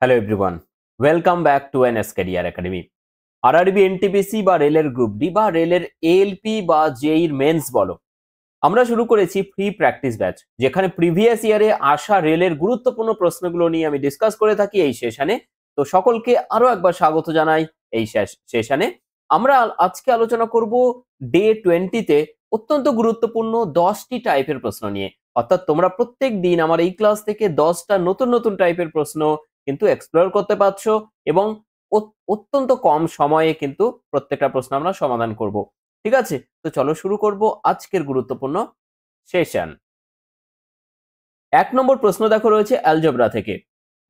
Hello everyone, welcome back to NS career academy. RRB, NTPC বা রেলের group D বা রেলের এএলপি বা জেইর মেন্স বলো, আমরা শুরু করেছি ফ্রি প্র্যাকটিস ব্যাচ, যেখানে প্রিভিয়াস ইয়ারে আসা রেলের গুরুত্বপূর্ণ প্রশ্নগুলো নিয়ে আমি ডিসকাস করে থাকি এই সেশনে। তো সকলকে আরো একবার স্বাগত জানাই এই সেশনে। আমরা আজকে আলোচনা করব ডে 20-তে অত্যন্ত গুরুত্বপূর্ণ 10টি টাইপের প্রশ্ন নিয়ে। অর্থাৎ তোমরা প্রত্যেক দিন আমার এই ক্লাস থেকে 10টা নতুন নতুন টাইপের প্রশ্ন কিন্তু এক্সপ্লোর করতে পারছো, এবং অত্যন্ত কম সময়ে কিন্তু প্রত্যেকটা প্রশ্ন আমরা সমাধান করব। ঠিক আছে, তো চলো শুরু করব আজকের গুরুত্বপূর্ণ সেশন। 1 নম্বর প্রশ্ন দেখো রয়েছে অ্যালজেব্রা থেকে।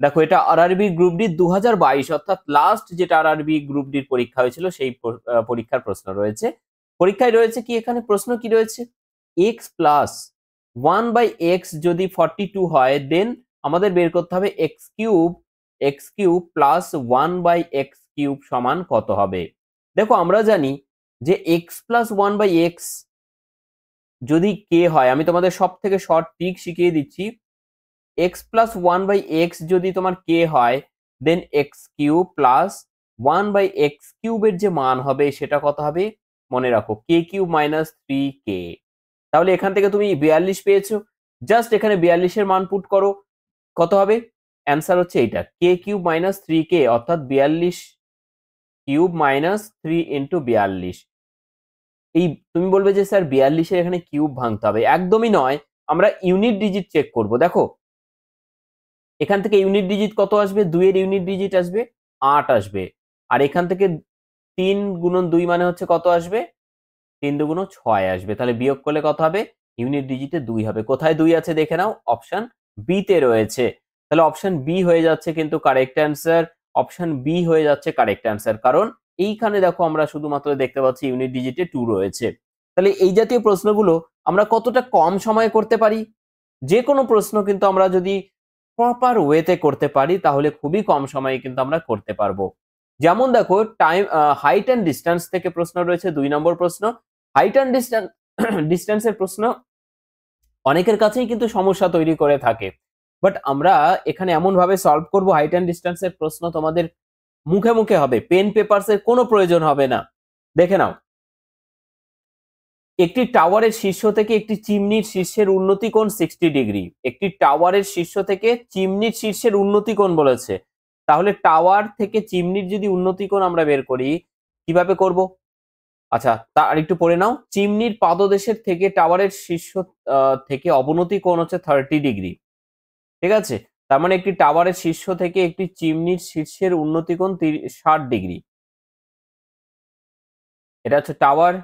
দেখো, এটা আরআরবি গ্রুপ ডি 2022, অর্থাৎ লাস্ট যেটা আরআরবি গ্রুপ ডির পরীক্ষা হয়েছিল সেই পরীক্ষার প্রশ্ন রয়েছে। পরীক্ষায় রয়েছে কি, এখানে প্রশ্ন কি রয়েছে, এক্স প্লাস 1/x যদি 42 হয়, দেন আমাদের বের করতে হবে x cube plus 1/x cube সমান কত হবে। দেখো, আমরা জানি যে x প্লাস 1/x যদি কে হয়, আমি তোমাদের সব থেকে শর্ট ট্রিক শিখিয়ে দিচ্ছি। x প্লাস 1/x যদি তোমার কে হয়, দেন x কিউব প্লাস 1/x কিউবের যে মান হবে সেটা কত হবে, মনে রাখো k³ মাইনাস 3k। তাহলে এখান থেকে তুমি 42 পেয়েছো, জাস্ট এখানে 42-এর মান পুট করো, কত হবে, অ্যান্সার হচ্ছে এইটা k³ মাইনাস 3k, অর্থাৎ 42 মাইনাস 3 ইন্টু 42। এই তুমি বলবে যে স্যার 42-এর এখানে কিউব ভাঙতে হবে, একদমই নয়, আমরা ইউনিট ডিজিট চেক করব। দেখো, এখান থেকে ইউনিট ডিজিট কত আসবে, 2 এর ইউনিট ডিজিট আসবে 8 আসবে, আর এখান থেকে 3 গুণন 2 মানে হচ্ছে কত আসবে, 3 দুগুণ 6 আসবে। তাহলে বিয়োগ করলে কত হবে, ইউনিট ডিজিটে 2 হবে। কোথায় 2 আছে দেখে নাও, অপশন বি তে রয়েছে। তাহলে অপশন বি হয়ে যাচ্ছে কিন্তু কারেক্ট অ্যান্সার। অপশন বি হয়ে যাচ্ছে কারেক্ট অ্যান্সার, কারণ এইখানে দেখো আমরা শুধুমাত্র দেখতে পাচ্ছি ইউনিট ডিজিটে 2 রয়েছে। তাহলে এই জাতীয় প্রশ্নগুলো আমরা কতটা কম সময়ে করতে পারি, যে কোনো প্রশ্ন কিন্তু আমরা যদি প্রপার ওয়েতে করতে পারি তাহলে খুবই কম সময়ে কিন্তু আমরা করতে পারবো। যেমন দেখো, টাইম হাইট অ্যান্ড ডিস্টেন্স থেকে প্রশ্ন রয়েছে, 2 নম্বর প্রশ্ন। হাইট অ্যান্ড ডিস্টেন্সের প্রশ্ন অনেকের কাছেই কিন্তু সমস্যা তৈরি করে থাকে, বাট আমরা এখানে এমন ভাবে সলভ করব, হাইট অ্যান্ড ডিস্টেন্সের প্রশ্ন তোমাদের মুখে মুখে হবে, পেন পেপারস এর কোনো প্রয়োজন হবে না। দেখে নাও, একটি টাওয়ারের শীর্ষ থেকে একটি চিমনির শীর্ষের উন্নতি কোণ 60 ডিগ্রি। একটি টাওয়ারের শীর্ষ থেকে চিমনির শীর্ষের উন্নতি কোণ বলেছে। তাহলে টাওয়ার থেকে চিমনির যদি উন্নতি কোণ আমরা বের করি, কিভাবে করব? আচ্ছা, তা আরেকটু পড়ে নাও। চিমনির পাদদেশের থেকে টাওয়ারের শীর্ষ থেকে অবনতি কোণ হচ্ছে 30 ডিগ্রি। ঠিক আছে, তার মানে একটি টাওয়ারের শীর্ষ থেকে একটি চিমনির শীর্ষের উন্নতি কোণ 60 ডিগ্রি। এটা হচ্ছে টাওয়ার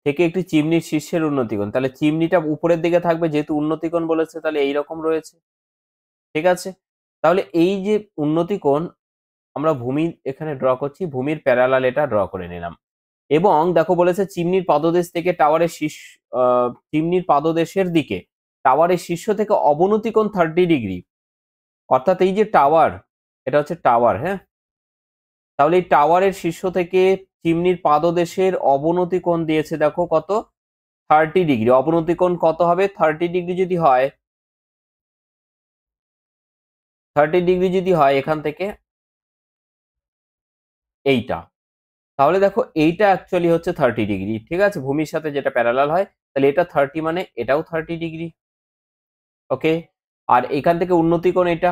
থেকে একটি চিমনির শীর্ষের উন্নতিকোণ। তাহলে চিমনিটা উপরের দিকে থাকবে, যেহেতু উন্নতিকোণ বলেছে তাহলে এইরকম রয়েছে। ঠিক আছে, তাহলে এই যে উন্নতিকোণ, আমরা ভূমি এখানে ড্র করছি, ভূমির প্যারালাল এটা ড্র করে নিলাম। এবং দেখো বলেছে চিমনির পাদদেশ থেকে টাওয়ারের শীর্ষ, চিমনির পাদদেশের দিকে টাওয়ারের শীর্ষ থেকে অবনতি কোণ 30 ডিগ্রি। অর্থাৎ এই যে টাওয়ার, এটা হচ্ছে টাওয়ার, হ্যাঁ, তাহলে এই টাওয়ারের শীর্ষ থেকে চিমনির পাদদেশের অবনতি কোণ দিয়েছে দেখো কত, 30 ডিগ্রি। অবনতি কোণ কত হবে, 30 ডিগ্রি যদি হয়, 30 ডিগ্রি যদি হয় এখান থেকে এইটা, তাহলে দেখো এইটা অ্যাকচুয়ালি হচ্ছে 30 ডিগ্রি। ঠিক আছে, ভূমির সাথে যেটা প্যারালাল হয়, তাহলে এটা 30 মানে এটাও 30 ডিগ্রি। ওকে, আর এখান থেকে উন্নতি কোণ এটা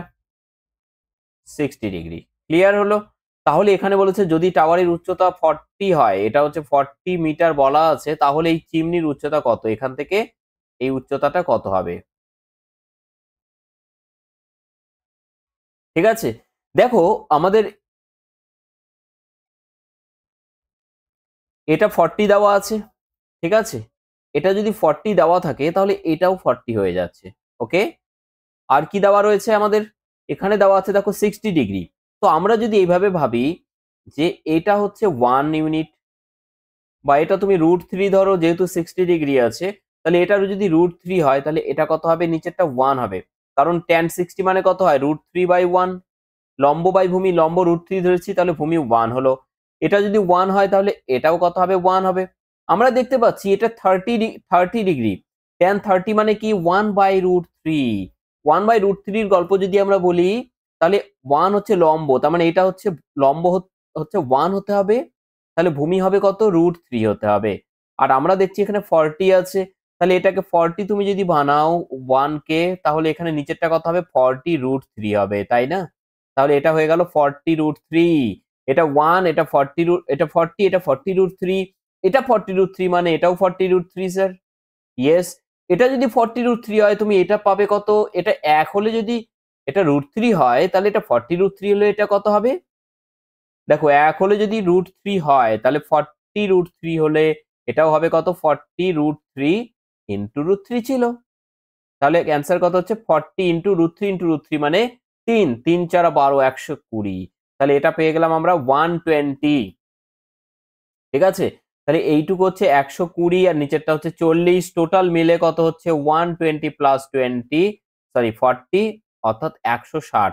60 ডিগ্রি। ক্লিয়ার হলো? তাহলে এখানে বলেছে যদি টাওয়ারের উচ্চতা 40 হয়, এটা হচ্ছে 40 মিটার বলা আছে, তাহলে এই চিমনির উচ্চতা কত, এখান থেকে এই উচ্চতাটা কত হবে। ঠিক আছে, দেখো আমাদের এটা 40 দেওয়া আছে। ঠিক আছে, এটা যদি 40 দেওয়া থাকে তাহলে এটাও 40 হয়ে যাচ্ছে। ওকে, আর কি দেওয়া রয়েছে আমাদের, এখানে দেওয়া আছে দেখো 60 ডিগ্রি। তো আমরা যদি এইভাবে ভাবি যে এটা হচ্ছে 1 ইউনিট, বা এটা তুমি √3 ধরো, যেহেতু 60 ডিগ্রি আছে, তাহলে এটার যদি √3 হয় তাহলে এটা কত হবে, নিচেরটা 1 হবে, কারণ tan 60 মানে কত হয়, √3/1। লম্ব বাই ভূমি, লম্ব √3 ধরেছি, তাহলে ভূমি 1 হলো। এটা যদি 1 হয় তাহলে এটাও কত হবে, 1 হবে। আমরা দেখতে পাচ্ছি এটা 30 ডিগ্রি, tan 30 মানে কি, 1/√3। 1/√3 এর গল্প যদি আমরা বলি, তাহলে 1 হচ্ছে লম্ব, তার মানে এটা হচ্ছে লম্ব হচ্ছে 1 হতে হবে, তাহলে ভূমি হবে কত √3 হতে হবে। আর আমরা দেখছি এখানে 40 আছে, তাহলে এটাকে 40 তুমি যদি বানাও 1 কে, তাহলে এখানে নিচেরটা কত হবে 40√3 হবে, তাই না? তাহলে এটা হয়ে গেল 40√3, এটা 1, এটা 40 এটা 40, এটা 40√3, এটা 40√3 মানে এটাও 40√3 স্যার। ইয়েস, এটা যদি 40√3 হয় তুমি এটা পাবে কত, এটা 1 হলে যদি এটা √3 হয় তাহলে এটা 40√3 হলে এটা কত হবে? দেখো 1 হলে যদি √3 হয় তাহলে 40√3 হলে এটাও হবে কত 40√3 ইনটু √3 ছিল। তাহলে অ্যান্সার কত হচ্ছে 40 ইনটু √3 ইনটু √3 মানে 3, 3 4 12 120। তাহলে এটা পেয়ে গেলাম আমরা 120। ঠিক আছে? তাহলে এইটুকু হচ্ছে 120 আর নিচেরটা হচ্ছে 40, টোটাল মিলে কত হচ্ছে 120 প্লাস 20 সরি 40 অর্থাৎ 160,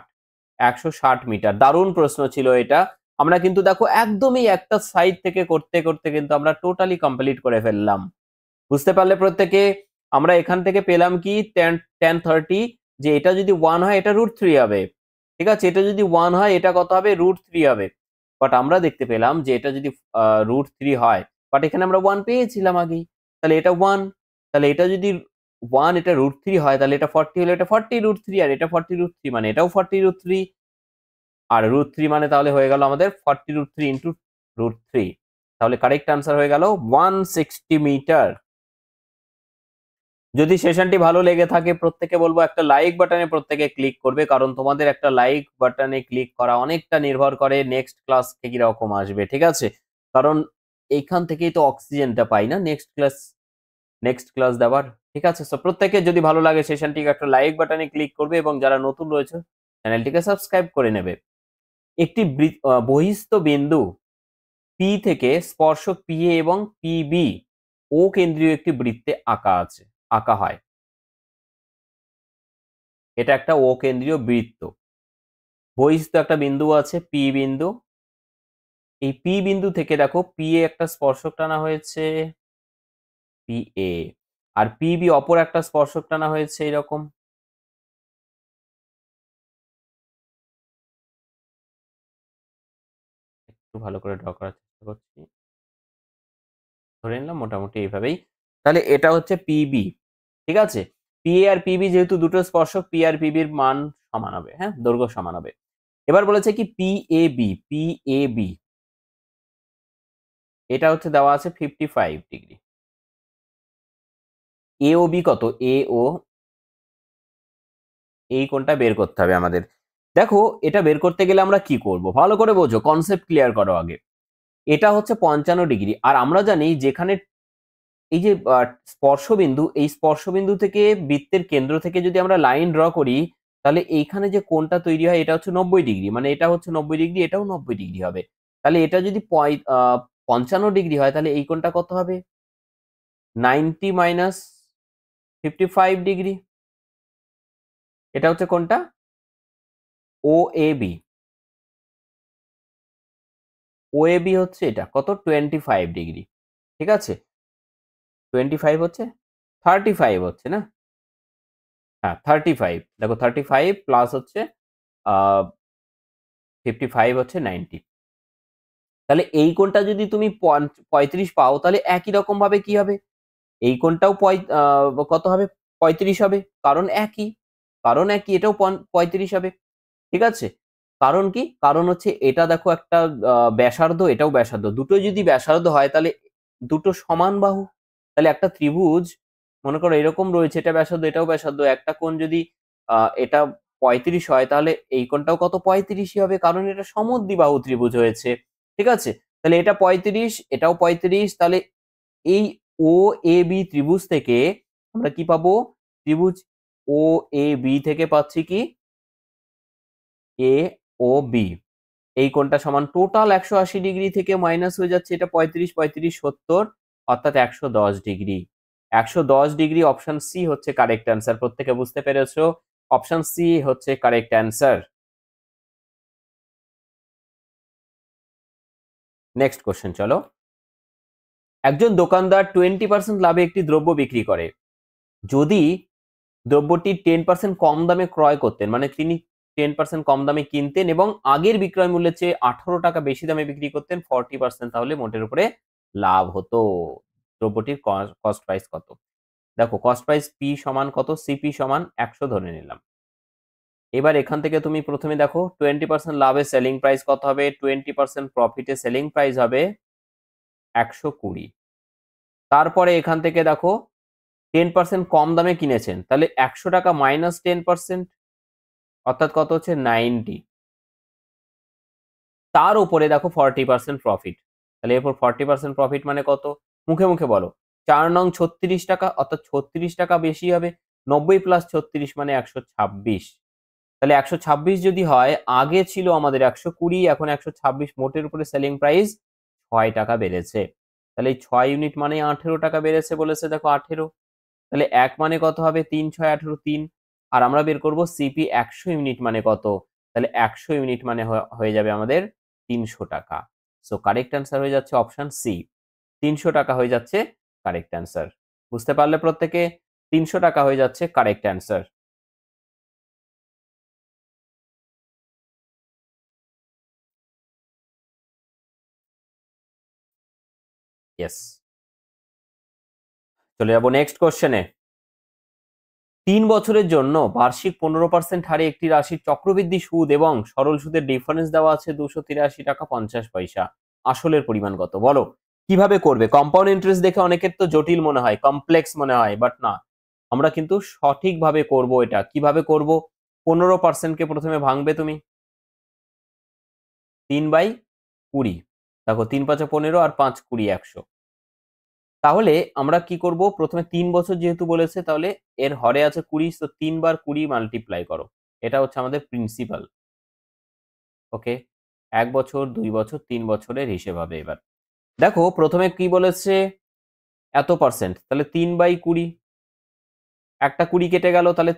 160 মিটার। দারুণ প্রশ্ন ছিল এটা। আমরা কিন্তু দেখো একদমই একটা সাইড থেকে করতে করতে কিন্তু আমরা টোটালি কমপ্লিট করে ফেললাম। বুঝতে পারলে প্রত্যেকে? আমরা এখান থেকে পেলাম কি tan 30, যে এটা যদি 1 হয় এটা √3 হবে। ঠিক আছে? এটা যদি 1 হয় এটা কত হবে √3 হবে। বাট আমরা দেখতে পেলাম যে এটা যদি √3 হয়, বাট এখানে আমরা 1 পেয়েছিলাম আগেই। তাহলে এটা 1, তাহলে এটা যদি 1 এটা √3 হয় তাহলে এটা 40 হলে এটা 40√3 আর এটা 40√3 মানে এটাও 40√3 আর √3 মানে তাহলে হয়ে গেল আমাদের 40√3 ইনটু √3। তাহলে কারেক্ট আনসার হয়ে গেল 160 মিটার। যদি সেশনটি ভালো লেগে থাকে প্রত্যেকে বলবো একটা লাইক বাটনে প্রত্যেকে ক্লিক করবে, কারণ তোমাদের একটা লাইক বাটনে ক্লিক করা অনেকটা নির্ভর করে নেক্সট ক্লাস কি রকম আসবে। ঠিক আছে? কারণ এইখান থেকেই তো অক্সিজেনটা পাই না নেক্সট ক্লাস দেওয়ার। ঠিক আছে? সো প্রত্যেকে যদি ভালো লাগে সেশনটিকে একটা লাইক বাটনে ক্লিক করবে এবং যারা নতুন রয়েছে চ্যানেলটিকে সাবস্ক্রাইব করে নেবে। একটি বহিস্থ বিন্দু পি থেকে স্পর্শক পিএ এবং পিবি ও কেন্দ্রীয় একটি বৃত্তে আঁকা হয়। এটা একটা ও কেন্দ্রীয় বৃত্ত। বহিস্থ একটা বিন্দু আছে পি বিন্দু। এই পি বিন্দু থেকে দেখো পি এ একটা স্পর্শক টানা হয়েছে পি এ, আর পিবি অপর একটা স্পর্শক টানা হয়েছে এরকম। একটু ভালো করে ড্র করার চেষ্টা করছি, ধরে নিলাম মোটামুটি এইভাবেই। তাহলে এটা হচ্ছে পিবি। ঠিক আছে? পি এ আর পিবি যেহেতু দুটো স্পর্শক, পি আর পিবির মান সমান হবে, হ্যাঁ, দৈর্ঘ্য সমান হবে। এবার বলেছে কি পি এ বি এটা হচ্ছে দেওয়া আছে 55 ডিগ্রি। এ ও বি কত? এ ও, এই কোণটা বের করতে হবে আমাদের। দেখো এটা বের করতে গেলে আমরা কি করব, ভালো করে বোঝো, কনসেপ্ট ক্লিয়ার করো আগে। এটা হচ্ছে 55 ডিগ্রি, আর আমরা জানি যেখানে এই যে স্পর্শবিন্দু, এই স্পর্শবিন্দু থেকে বৃত্তের কেন্দ্র থেকে যদি আমরা লাইন ড্র করি, তাহলে এইখানে যে কোণটা তৈরি হয় এটা হচ্ছে 90 ডিগ্রি, মানে এটা হচ্ছে 90 ডিগ্রি, এটাও 90 ডিগ্রি হবে। তাহলে এটা যদি 55 ডিগ্রি হয় তাহলে এই কোণটা কত হবে? 90 মাইনাস 55 ডিগ্রি। এটা হচ্ছে কোনটা? ও A B. O A B হচ্ছে এটা কত? 25 ডিগ্রি। ঠিক আছে? 25 হচ্ছে 35 হচ্ছে না? হ্যাঁ 35, দেখো 35 প্লাস হচ্ছে আহ 55 হচ্ছে 90। তাহলে এই কোণটা যদি তুমি 35 পাও তাহলে একই রকম ভাবে কি হবে? এই কোণটাও কত হবে? 35 হবে, কারণ একই, এটাও 35 হবে। ঠিক আছে? কারণ কি? কারণ হচ্ছে এটা দেখো একটা ব্যাসার্ধ, এটাও ব্যাসার্ধ। দুটোই যদি ব্যাসার্ধ হয় তাহলে দুটো সমান বাহু। তাহলে একটা ত্রিভুজ মনে করো এরকম রয়েছে, এটা ব্যাসার্ধ এটাও ব্যাসার্ধ। একটা কোণ যদি এটা 35 হয় তাহলে এই কোণটাও কত? 35ই হবে, কারণ এটা সমদ্বিবাহু ত্রিভুজ হয়েছে। ঠিক আছে? তাহলে এটা 35, এটাও 35, তাহলে এই ও এ বি ত্রিভুজ থেকে আমরা কি পাবো? ত্রিভুজ ও এ বি থেকে পাচ্ছি কি? এ ও বি। এই কোণটা সমান টোটাল 180 ডিগ্রি থেকে মাইনাস হয়ে যাচ্ছে এটা 35, 35 70 অর্থাৎ 110 ডিগ্রি। 110 ডিগ্রি, অপশন সি হচ্ছে কারেক্ট অ্যান্সার। প্রত্যেকে বুঝতে পেরেছো? অপশন সি হচ্ছে কারেক্ট অ্যান্সার। নেক্সট কোশ্চেন চলো। একজন দোকানদার 20% লাভে একটি দ্রব্য বিক্রি করে। যদি দ্রব্যটি 10% কম দামে ক্রয় করতেন, মানে তিনি 10% কম দামে কিনতেন এবং আগের বিক্রয় মূল্যের চেয়ে 18 টাকা বেশি দামে বিক্রি করতেন 40%, তাহলে মোটের উপরে লাভ হতো। দ্রব্যটির কস্ট প্রাইস কত? দেখো কস্ট প্রাইস পি সমান কত, সিপি সমান 100 ধরে নিলাম। এবার এখান থেকে তুমি প্রথমে দেখো 20% লাভে সেলিং প্রাইস কত হবে, 20% প্রফিটে সেলিং প্রাইস হবে 120। তারপরে এখান থেকে দেখো 10% কম দামে কিনেছেন, তাহলে 100 টাকা মাইনাস 10%, অর্থাৎ কত হচ্ছে 90। তার উপরে দেখো 40% প্রফিট, তাহলে এরপর 40% প্রফিট মানে কত, মুখে মুখে বলো। 4 নং 36 টাকা, অর্থাৎ 36 টাকা বেশি হবে। 90 প্লাস 36 মানে 126। তাহলে 126 যদি হয়, আগে ছিল আমাদের 120, এখন 126, মোটের উপরে সেলিং প্রাইস 6 টাকা বেড়েছে। তাহলে এই 6 ইউনিট মানে 18 টাকা বেড়েছে বলেছে, দেখো 18। তাহলে 1 মানে কত হবে, 3 6 18 3। আর আমরা বের করব সিপি 100 ইউনিট মানে কত, তাহলে 100 ইউনিট মানে হয়ে যাবে আমাদের 300 টাকা। সো কারেক্ট অ্যান্সার হয়ে যাচ্ছে অপশন সি, 300 টাকা হয়ে যাচ্ছে কারেক্ট অ্যান্সার। বুঝতে পারলে প্রত্যেকে? 300 টাকা হয়ে যাচ্ছে কারেক্ট অ্যান্সার। ইয়েস, চলে যাবো নেক্সট কোশ্চেনে। 3 বছরের জন্য বার্ষিক 15% হারে একটি রাশির চক্রবৃদ্ধি সুদ এবং সরল সুদের ডিফারেন্স দেওয়া আছে 283 টাকা 50 পয়সা। আসলের পরিমাণ কত বলো? কিভাবে করবে? কম্পাউন্ড ইন্টারেস্ট দেখে অনেকের তো জটিল মনে হয়, কমপ্লেক্স মনে হয়, বাট না, আমরা কিন্তু সঠিকভাবে করব। এটা কিভাবে করব? 15% কে প্রথমে ভাঙবে তুমি 3/20। দেখো 3 5 15 আর 5 20 100। তাহলে আমরা কি করব, প্রথমে 3 বছর যেহেতু বলেছে, তাহলে এর হরে আছে 20, তো 3 বার 20 মাল্টিপ্লাই করো। এটা হচ্ছে আমাদের প্রিন্সিপাল। ওকে, 1 বছর 2 বছর 3 বছরের হিসেব হবে। এবার দেখো প্রথমে কি বলেছে, এত পার্সেন্ট, তাহলে 3/20, একটা 20 কেটে গেল, তাহলে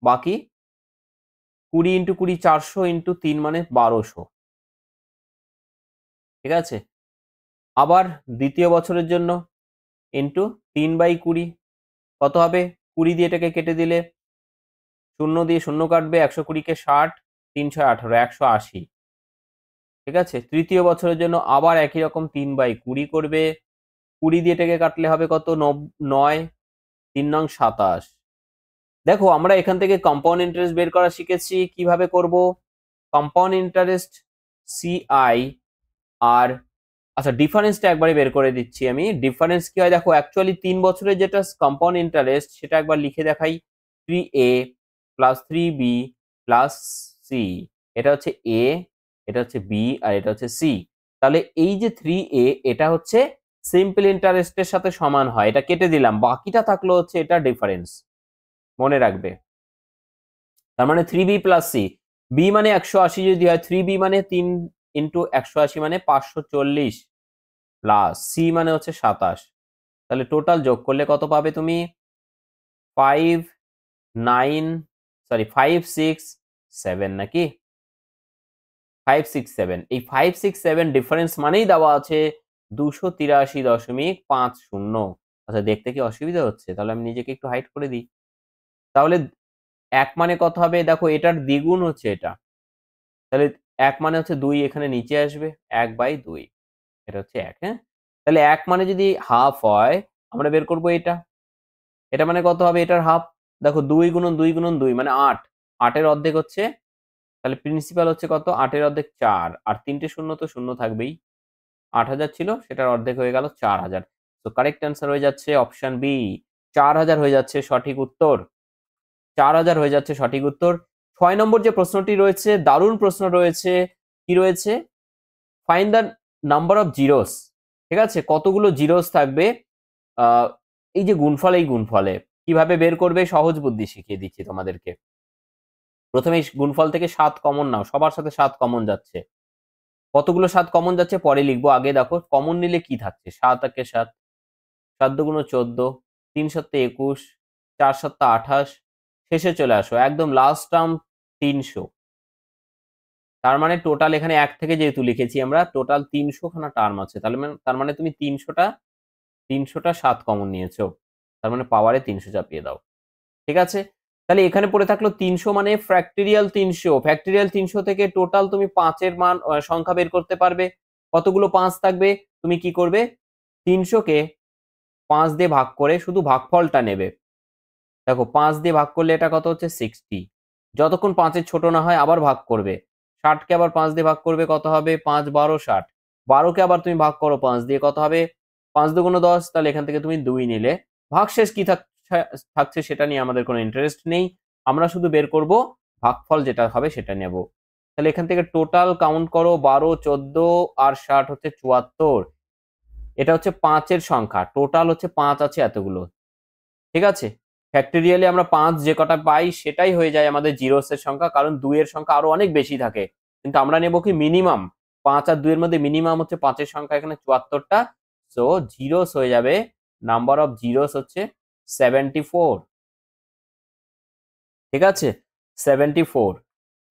বাকি 20 ইন্টু 20 400 ইন্টু 3 মানে 1200। ঠিক আছে, আবার দ্বিতীয় বছরের জন্য ইন্টু 3/20 কত হবে, 20 দিয়ে এটাকে কেটে দিলে, শূন্য দিয়ে শূন্য কাটবে, 120 কে 60, 3 6 18, 180। ঠিক আছে, তৃতীয় বছরের জন্য আবার একই রকম 3/20 করবে, 20 দিয়ে এটাকে কাটলে হবে কত, 9, 3 নং 27। দেখো আমরা এখান থেকে কম্পাউন্ড ইন্টারেস্ট বের করা শিখেছি। কিভাবে করব? কম্পাউন্ড ইন্টারেস্ট সিআই আর, আচ্ছা ডিফারেন্সটা একবারে বের করে দিচ্ছি আমি। ডিফারেন্স কি হয় দেখো, অ্যাকচুয়ালি 3 বছরের যেটা কম্পাউন্ড ইন্টারেস্ট সেটা একবার লিখে দেখাই, 3A plus 3B plus C. এটা হচ্ছে এ, এটা হচ্ছে বি, আর এটা হচ্ছে সি। তাহলে এই যে 3A, এটা হচ্ছে সিম্পল ইন্টারেস্টের সাথে সমান হয়, এটা কেটে দিলাম, বাকিটা থাকলো হচ্ছে এটা ডিফারেন্স, মনে রাখবে। তার মানে 3B প্লাস সি, বি মানে 180 যদি হয়, 3B মানে 3 ইন্টু 180 মানে 540 প্লাস সি মানে হচ্ছে 27। তাহলে টোটাল যোগ করলে কত পাবে তুমি, 5 9 সরি 5 6 7 নাকি, 5 6 7। এই 5 6 7 ডিফারেন্স মানেই দেওয়া আছে 283.50। আচ্ছা দেখতে কি অসুবিধা হচ্ছে? তাহলে আমি নিজেকে একটু হাইড করে দিই। তাহলে 1 মানে কত হবে, দেখো এটার দ্বিগুণ হচ্ছে এটা, তাহলে 1 মানে হচ্ছে 2, এখানে নিচে আসবে 1/2, এটা হচ্ছে 1। হ্যাঁ, তাহলে 1 মানে যদি হাফ হয়, আমরা বের করব এটা, এটা মানে কত হবে, এটার হাফ। দেখো 2 গুণন 2 গুণন 2 মানে 8, 8 এর অর্ধেক হচ্ছে, তাহলে প্রিন্সিপাল হচ্ছে কত, 8 এর অর্ধেক 4, আর 3টে শূন্য তো শূন্য থাকবেই। 8000 ছিল, সেটার অর্ধেক হয়ে গেল 4000। তো কারেক্ট অ্যান্সার হয়ে যাচ্ছে অপশন বি, 4000 হয়ে যাচ্ছে সঠিক উত্তর। 4000 হয়ে যাচ্ছে সঠিক উত্তর। 6 নম্বর যে প্রশ্নটি রয়েছে, দারুণ প্রশ্ন রয়েছে। কি রয়েছে, find the number of zeros. ঠিক আছে, কতগুলো জিরোস থাকবে আহ, এই যে গুণফল, এই গুণফলে কিভাবে বের করবে, সহজ বুদ্ধি শিখিয়ে দিচ্ছি তোমাদেরকে। প্রথমে এই গুণফল থেকে 7 কমন নাও, সবার সাথে 7 কমন যাচ্ছে। কতগুলো 7 কমন যাচ্ছে পরে লিখবো, আগে দেখো কমন নিলে কি থাকছে, 7 একে 7, 7 দুগুণ 14, 3 7 21, 4 7 28, শেষে চলে আসো একদম লাস্ট টার্ম 300। তার মানে টোটাল এখানে 1 থেকে যেহেতু লিখেছি আমরা, টোটাল 300 খানা টার্ম আছে। তার মানে তুমি 300টা 7 কমন নিয়েছো, তার মানে পাওয়ারে 300 চাপিয়ে দাও। ঠিক আছে, তাহলে এখানে পড়ে থাকলো 300 মানে ফ্যাক্টরিয়াল 300, ফ্যাক্টরিয়াল 300 থেকে টোটাল তুমি 5 এর মান সংখ্যা বের করতে পারবে। কতগুলো 5 থাকবে? তুমি কি করবে? 300 কে 5 দিয়ে ভাগ করে শুধু ভাগফলটা নেবে। দেখো 5 দিয়ে ভাগ করলে এটা কত হচ্ছে? 60। যতক্ষণ 5 এর ছোট না হয় আবার ভাগ করবে। 60 কে আবার 5 দিয়ে ভাগ করবে, কত হবে? 5 12 60। 12 কে আবার তুমি ভাগ করো 5 দিয়ে, কত হবে? 5 দুগুণ 10। তাহলে এখান থেকে তুমি 2 নিলে। ভাগশেষ কি থাকছে সেটা নিয়ে আমাদের কোনো ইন্টারেস্ট নেই। আমরা শুধু বের করব ভাগফল যেটা হবে সেটা নেব। তাহলে এখান থেকে টোটাল কাউন্ট করো, 12 14 আর 60 হচ্ছে 74। এটা হচ্ছে 5 এর সংখ্যা। টোটাল হচ্ছে 5 আছে এতগুলো। ঠিক আছে? ফ্যাক্টরিয়ালি আমরা ৫ যে কটা পাই সেটাই হয়ে যায় আমাদের জিরোস এর সংখ্যা। কারণ ২ এর সংখ্যা আরো অনেক বেশি থাকে। কিন্তু আমরা নেব কি মিনিমাম। ৫ আর ২ এর মধ্যে মিনিমাম হচ্ছে ৫ এর সংখ্যা এখানে ৭৪ টা। সো জিরোস হয়ে যাবে, নাম্বার অফ জিরোস হচ্ছে ৭৪। ঠিক আছে? ৭৪।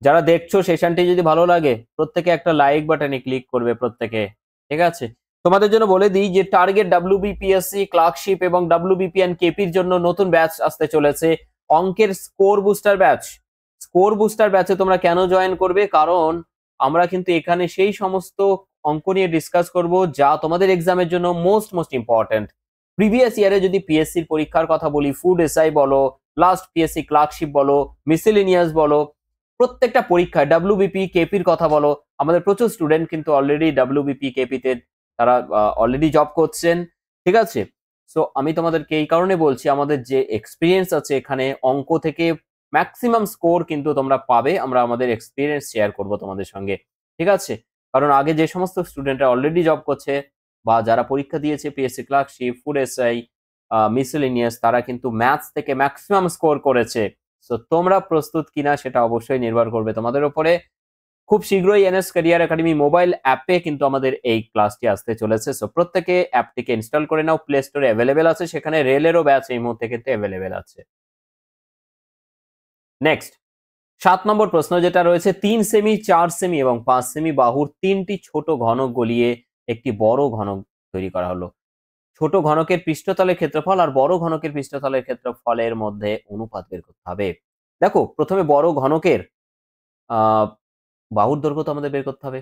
যারা দেখছো সেশনটি যদি ভালো লাগে প্রত্যেকে একটা লাইক বাটনে ক্লিক করবে প্রত্যেকে। ঠিক আছে? তোমাদের জন্য বলে দিই যে টার্গেট WBPSC, ক্লার্কশিপ এবং WBP এন্ড কেপির জন্য নতুন ব্যাচ আসতে চলেছে। অঙ্কের score booster batch. Score booster ব্যাচে তোমরা কেন জয়েন করবে? কারণ আমরা কিন্তু এখানে সেই সমস্ত অঙ্ক নিয়ে ডিসকাস করব যা তোমাদের এক্সামের জন্য মোস্ট ইম্পর্টেন্ট। প্রিভিয়াস ইয়ারে যদি পিএসসির পরীক্ষার কথা বলি, ফুড এসআই বলো, লাস্ট পিএসসি ক্লার্কশিপ বলো, মিসেলেনিয়াস বলো, প্রত্যেকটা পরীক্ষায় WBP কেপির কথা বলো, আমাদের প্রচুর স্টুডেন্ট কিন্তু অলরেডি WBP কেপিতে তারা অলরেডি জব করছেন। ঠিক আছে? সো আমি তোমাদেরকে এই কারণে বলছি, আমাদের যে এক্সপিরিয়েন্স আছে এখানে অঙ্ক থেকে ম্যাক্সিমাম স্কোর কিন্তু তোমরা পাবে। আমরা আমাদের এক্সপিরিয়েন্স শেয়ার করব তোমাদের সঙ্গে। ঠিক আছে? কারণ আগে যে সমস্ত স্টুডেন্টরা অলরেডি জব করছে বা যারা পরীক্ষা দিয়েছে PSC clerkship, food SI, miscellaneous, তারা কিন্তু ম্যাথস থেকে ম্যাক্সিমাম স্কোর করেছে। সো তোমরা প্রস্তুত কিনা সেটা অবশ্যই নির্ভর করবে তোমাদের উপরে। খুব শীঘ্রই এনএস ক্যারিয়ার একাডেমি মোবাইল অ্যাপে কিন্তু আমাদের এই ক্লাসটি আসতে চলেছে। সো প্রত্যেকে অ্যাপটিকে ইনস্টল করে নাও। প্লে স্টোরে অ্যাভেলেবেল আছে, সেখানে রেলেরও ব্যাচ এই মুহূর্তে কিন্তু অ্যাভেলেবেল আছে। নেক্সট ৭ নম্বর প্রশ্ন যেটা রয়েছে, ৩ সেমি, ৪ সেমি এবং ৫ সেমি বাহুর ৩টি ছোট ঘনক গলিয়ে একটি বড় ঘনক তৈরি করা হলো। ছোট ঘনকের পৃষ্ঠতলের ক্ষেত্রফল আর বড় ঘনকের পৃষ্ঠতলের ক্ষেত্রফলের মধ্যে অনুপাত বের করতে হবে। দেখো প্রথমে বড় ঘনকের আহ বাহুর দৈর্ঘ্য তো আমাদের বের করতে হবে।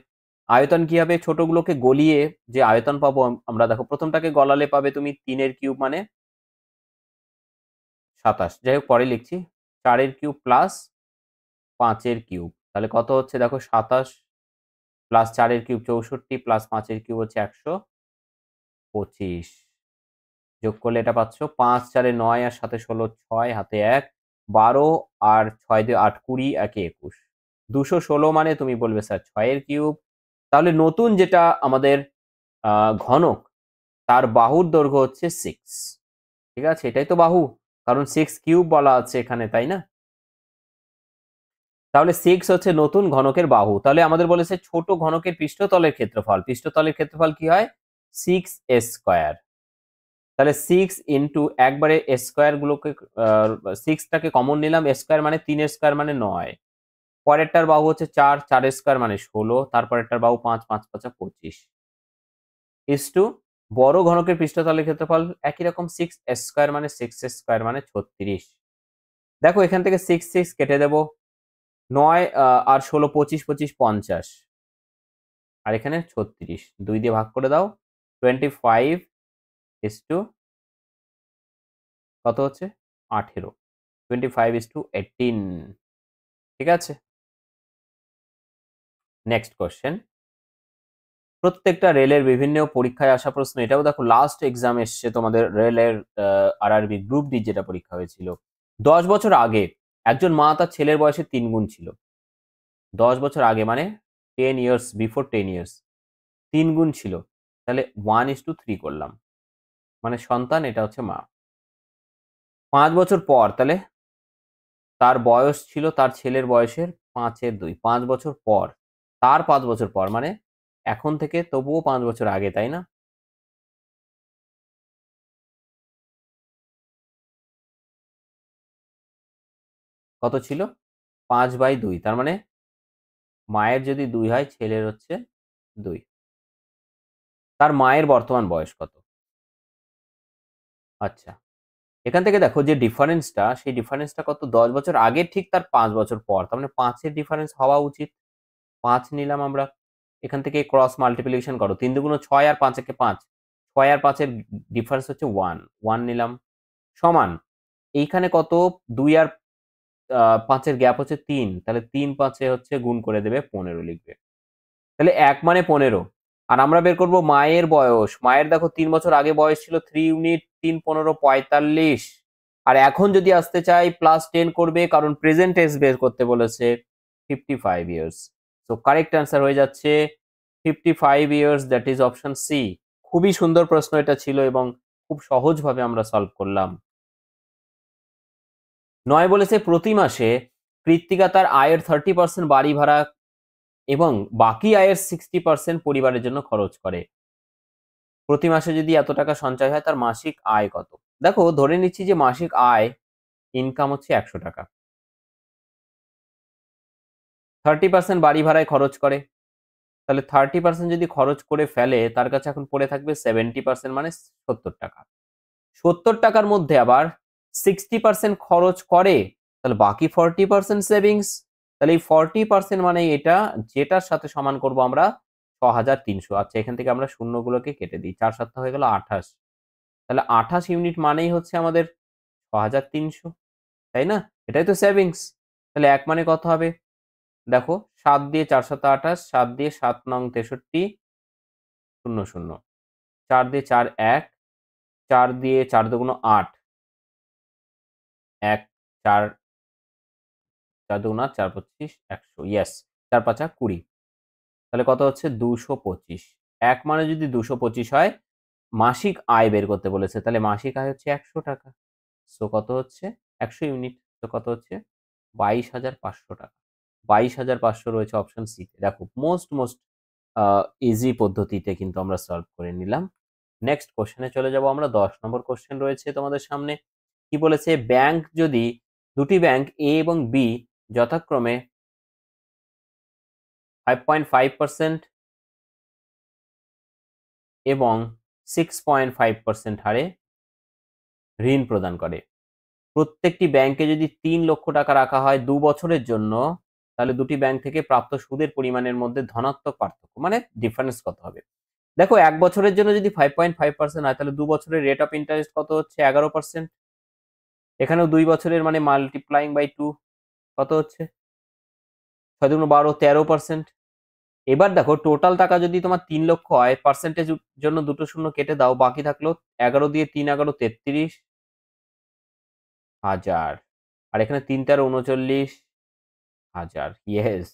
আয়তন কি হবে? ছোটগুলোকে গলিয়ে যে আয়তন পাবো আমরা, দেখো প্রথমটাকে গলালে পাবে তুমি ৩ এর কিউব মানে ২৭। যাই হোক পরে লিখছি। ৪ এর কিউব প্লাস ৫ এর কিউব। তাহলে কত হচ্ছে দেখো, ২৭ প্লাস ৪ এর কিউব ৬৪ প্লাস ৫ এর কিউব হচ্ছে ১২৫। যোগ করলে এটা পাচ্ছ ৫ ৪ এ ৯ আর ৭ এ ১৬, ৬ হাতে ১, ১২ আর ৬ দিয়ে ৮, ২০, ১ এ ২১। ২১৬ মানে তুমি বলবে স্যার ৬ এর কিউব। তাহলে নতুন যেটা আমাদের ঘনক, তার বাহুর দৈর্ঘ্য হচ্ছে 6। ঠিক আছে? এটাই তো বাহু। কারণ 6 কিউব বলা আছে এখানে, তাই না? তাহলে 6 হচ্ছে নতুন ঘনকের বাহু। তাহলে আমাদের বলেছে ছোট ঘনকের পৃষ্ঠতলের ক্ষেত্রফল। পৃষ্ঠতলের ক্ষেত্রফল কি হয়? 6a square. তাহলে 6 ইনটু একবারে স্কয়ার গুলোকে 6 টাকে কমন নিলাম, স্কয়ার মানে 3 এর স্কয়ার মানে 9। পরেরটার বাহু হচ্ছে 4, 4 এর স্কয়ার মানে 16, তারপরেরটার বাহু 5, 5 5 25 ইসটু বড় ঘনকের পৃষ্ঠতলের ক্ষেত্রফল একই রকম 6 স্কয়ার মানে 6 স্কয়ার মানে 36। দেখো এখান থেকে 6 6 কেটে দেব। 9 আর 16 25 25 50 আর এখানে 36। 2 দিয়ে ভাগ করে দাও। 25 ইসটু কত হচ্ছে? 18। 25:18। ঠিক আছে? Next question. প্রত্যেকটা রেলের বিভিন্ন পরীক্ষায় আসা প্রশ্ন। এটাও দেখো লাস্ট এক্সাম এসছে তোমাদের রেলের আরআরবি গ্রুপ ডি যেটা পরীক্ষা হয়েছিল। 10 বছর আগে একজন মা তার ছেলের বয়সে 3 গুণ ছিল। 10 বছর আগে মানে 10 ইয়ার্স, বিফোর 10 ইয়ার্স 3 গুণ ছিল। তাহলে 1:3 করলাম। মানে সন্তান, এটা হচ্ছে মা। 5 বছর পর তাহলে তার বয়স ছিল তার ছেলের বয়সের 5/2। 5 বছর পর, তার 5 বছর পর মানে এখন থেকে তবুও 5 বছর আগে, তাই না? কত ছিল? 5/2। তার মানে মায়ের যদি 2 হয়, ছেলের হচ্ছে 2। তার মায়ের বর্তমান বয়স কত? আচ্ছা, এখান থেকে দেখো যে ডিফারেন্সটা, সেই ডিফারেন্সটা কত, 10 বছর আগে ঠিক তার 5 বছর পর, তার মানে 5-এর ডিফারেন্স হওয়া উচিত। 5 নিলাম আমরা, এখান থেকে ক্রস মাল্টিপ্লিকেশন করো, 3 দুগুণ 6 আর 5 একে 5, 6 আর 5 এর ডিফারেন্স হচ্ছে 1, 1 নিলাম, সমান এইখানে কত, 2 আর 5 এর গ্যাপ হচ্ছে 3, তাহলে 3 5 হচ্ছে গুণ করে দেবে 15 লিখবে। তাহলে 1 মানে 15। আর আমরা বের করব মায়ের বয়স। মায়ের দেখো 3 বছর আগে বয়স ছিল 3 ইউনিট, 3 15 45। আর এখন যদি আসতে চাই +10 করবে, কারণ প্রেজেন্ট এজ বের করতে বলেছে, 55 ইয়ার্স। সো কারেক্ট অ্যান্সার হয়ে যাচ্ছে 55 years, that is option C. খুবই সুন্দর প্রশ্ন এটা ছিল এবং খুব সহজভাবে আমরা সলভ করলাম। 9 বলেছে প্রতি মাসে কৃত্তিকা তার আয়ের 30% বাড়ি ভাড়া এবং বাকি আয়ের 60% পরিবারের জন্য খরচ করে। প্রতি মাসে যদি এত টাকা সঞ্চয় হয় তার মাসিক আয় কত? দেখো ধরে নিচ্ছি যে মাসিক আয়, ইনকাম হচ্ছে 100 টাকা। 30% বাড়ি ভাড়ায় খরচ করে। তাহলে 30% যদি খরচ করে ফেলে, তার কাছে এখন পড়ে থাকবে 70%, মানে 70 টাকা। 70 টাকার মধ্যে আবার 60% খরচ করে, তাহলে বাকি 40% সেভিংস। তাহলে এই 40% মানে এটা, যেটার সাথে সমান করব আমরা 6300। আচ্ছা, এখান থেকে আমরা শূন্যগুলোকে কেটে দিই, 4 7 হয়ে গেল 28। তাহলে 28 ইউনিট মানেই হচ্ছে আমাদের 6300, তাই না? এটাই তো সেভিংস। তাহলে 1 মানে কত হবে? দেখো 7 দিয়ে 4 7 28, 7 দিয়ে 7 নং 63, 0 0, 4 দিয়ে 4 1, 4 দিয়ে 4 দুগুণ 8, 1 4, 4 দুগুণ 8, 4 25, 100, ইয়েস, 4 5 20। তাহলে কত হচ্ছে? 225। 1 মানে যদি 225 হয়, মাসিক আয় বের করতে বলেছে, তাহলে মাসিক আয় হচ্ছে 100 টাকা। সো কত হচ্ছে? 100 ইউনিট। তো কত হচ্ছে? 22,500 টাকা। 22,500 রয়েছে অপশন সি তে। দেখো মোস্ট ইজি পদ্ধতিতে কিন্তু আমরা সলভ করে নিলাম। নেক্সট কোশ্চেনে চলে যাব আমরা। 10 নম্বর কোশ্চেন রয়েছে তোমাদের সামনে। কি বলেছে? ব্যাংক যদি, দুটি ব্যাংক এ এবং বি যথাক্রমে 5.5% এবং 6.5% হারে ঋণ প্রদান করে। প্রত্যেকটি ব্যাংকে যদি 3 লক্ষ টাকা রাখা হয় 2 বছরের জন্য, তাহলে দুটি ব্যাংক থেকে প্রাপ্ত সুদের পরিমাণের মধ্যে ধনাত্মক পার্থক্য, মানে ডিফারেন্স কত হবে? দেখো 1 বছরের জন্য যদি 5.5% হয়, তাহলে 2 বছরের রেট অফ ইন্টারেস্ট কত হচ্ছে? 11%। এখানেও 2 বছরের মানে মাল্টিপ্লাইং বাই 2 কত হচ্ছে? 6 দুগুণ 12, 13%। এবার দেখো টোটাল টাকা যদি তোমার 3 লক্ষ হয়, পার্সেন্টেজ জন্য দুটো শূন্য কেটে দাও, বাকি থাকলো 11 দিয়ে 3 11 33,000। আর এখানে 3 13 39,000। ইয়েস।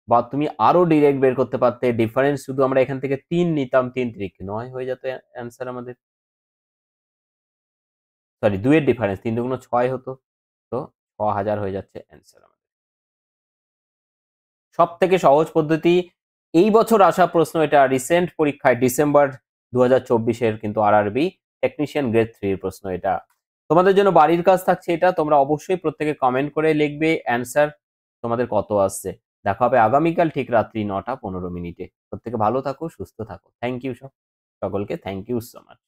বা তুমি আরো ডিরেক্ট বের করতে পারতে, ডিফারেন্স শুধু আমরা এখান থেকে 3 নিতাম, 3 3 9 হয়ে যেত অ্যান্সার আমাদের। সরি, 2 এর ডিফারেন্স, 3 দুগুণ 6 হতো। তো 6,000 হয়ে যাচ্ছে অ্যান্সার আমাদের। সবথেকে সহজ পদ্ধতি, এই বছর আসা প্রশ্ন এটা, রিসেন্ট পরীক্ষায় ডিসেম্বর 2024 এর কিন্তু আরআরবি টেকনিশিয়ান গ্রেড 3 এর প্রশ্ন এটা। তোমাদের জন্য বাড়ির কাজ থাকছে এটা, তোমরা অবশ্যই প্রত্যেকে কমেন্ট করে লিখবে অ্যান্সার তোমাদের কত আসছে। দেখা হবে আগামীকাল ঠিক রাত্রি 9টা 15 মিনিটে। প্রত্যেকে ভালো থাকো, সুস্থ থাকো। থ্যাংক ইউ সকলকে, থ্যাংক ইউ সো মাচ।